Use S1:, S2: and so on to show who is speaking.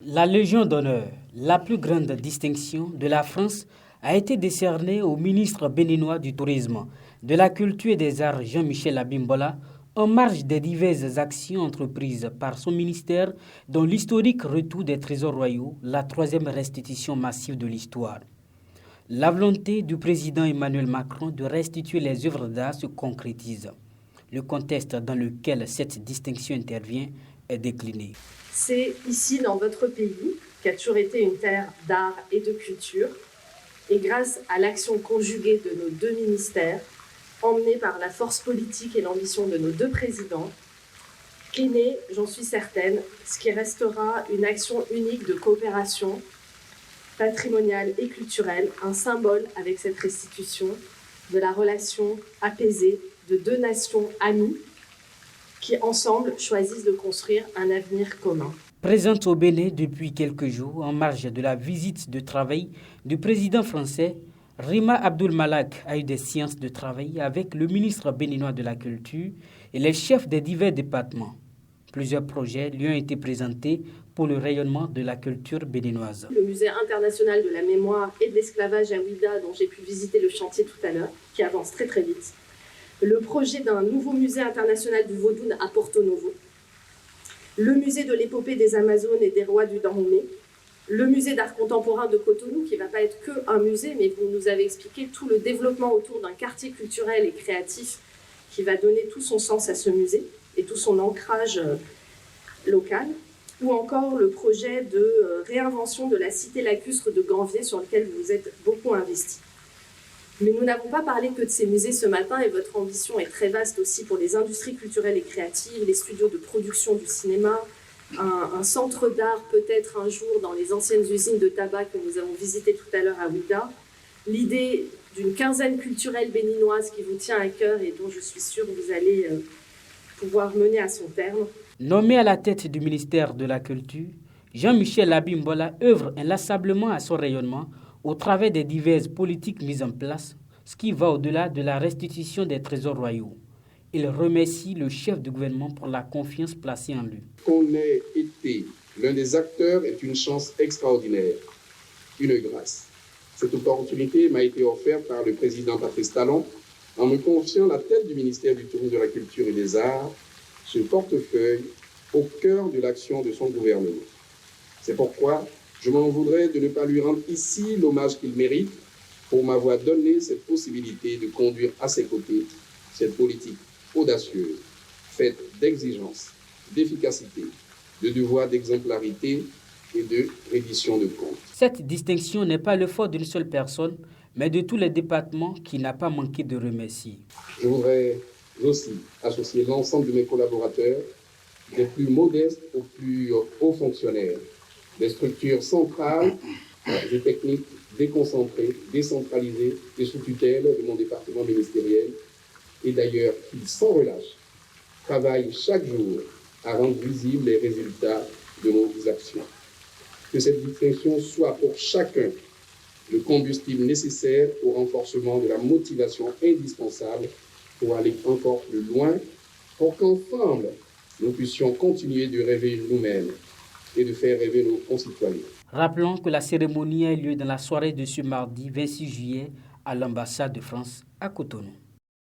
S1: La Légion d'honneur, la plus grande distinction de la France, a été décernée au ministre béninois du Tourisme, de la Culture et des Arts Jean-Michel Abimbola en marge des diverses actions entreprises par son ministère dont l'historique retour des trésors royaux, la troisième restitution massive de l'histoire. La volonté du président Emmanuel Macron de restituer les œuvres d'art se concrétise. Le contexte dans lequel cette distinction intervient est décliné.
S2: C'est ici, dans votre pays, qui a toujours été une terre d'art et de culture, et grâce à l'action conjuguée de nos deux ministères, emmenée par la force politique et l'ambition de nos deux présidents, qu'est né, j'en suis certaine, ce qui restera une action unique de coopération patrimoniale et culturelle, un symbole avec cette restitution de la relation apaisée de deux nations amies qui, ensemble, choisissent de construire un avenir commun.
S1: Présente au Bénin depuis quelques jours, en marge de la visite de travail du président français, Rima Abdul Malak a eu des séances de travail avec le ministre béninois de la Culture et les chefs des divers départements. Plusieurs projets lui ont été présentés pour le rayonnement de la culture béninoise.
S2: Le musée international de la mémoire et de l'esclavage à Ouidah, dont j'ai pu visiter le chantier tout à l'heure, qui avance très très vite. Le projet d'un nouveau musée international du Vaudoune à Porto Novo, le musée de l'épopée des Amazones et des rois du Dahomey, le musée d'art contemporain de Cotonou, qui ne va pas être qu'un musée, mais vous nous avez expliqué tout le développement autour d'un quartier culturel et créatif qui va donner tout son sens à ce musée et tout son ancrage local, ou encore le projet de réinvention de la cité lacustre de Ganvier sur lequel vous vous êtes beaucoup investi. Mais nous n'avons pas parlé que de ces musées ce matin et votre ambition est très vaste aussi pour les industries culturelles et créatives, les studios de production du cinéma, un centre d'art peut-être un jour dans les anciennes usines de tabac que nous avons visitées tout à l'heure à Ouidah, l'idée d'une quinzaine culturelle béninoise qui vous tient à cœur et dont je suis sûre que vous allez pouvoir mener à son terme.
S1: Nommé à la tête du ministère de la Culture, Jean-Michel Abimbola œuvre inlassablement à son rayonnement au travers des diverses politiques mises en place, ce qui va au-delà de la restitution des trésors royaux. Il remercie le chef du gouvernement pour la confiance placée en lui.
S3: Qu'on ait été l'un des acteurs est une chance extraordinaire, une grâce. Cette opportunité m'a été offerte par le président Patrice Talon en me confiant la tête du ministère du Tourisme, de la Culture et des Arts, ce portefeuille au cœur de l'action de son gouvernement. C'est pourquoi je m'en voudrais de ne pas lui rendre ici l'hommage qu'il mérite pour m'avoir donné cette possibilité de conduire à ses côtés cette politique audacieuse, faite d'exigence, d'efficacité, de devoir d'exemplarité et de reddition de comptes.
S1: Cette distinction n'est pas le fort d'une seule personne, mais de tous les départements qui n'a pas manqué de remercier.
S3: Je voudrais aussi associer l'ensemble de mes collaborateurs, des plus modestes aux plus hauts fonctionnaires, des structures centrales et techniques déconcentrées, décentralisées et sous tutelle de mon département ministériel, et d'ailleurs qui, sans relâche, travaillent chaque jour à rendre visibles les résultats de nos actions. Que cette distinction soit pour chacun le combustible nécessaire au renforcement de la motivation indispensable pour aller encore plus loin, pour qu'ensemble, nous puissions continuer de rêver nous-mêmes et de faire rêver nos concitoyens.
S1: Rappelons que la cérémonie a eu lieu dans la soirée de ce mardi 26 juillet à l'ambassade de France à Cotonou.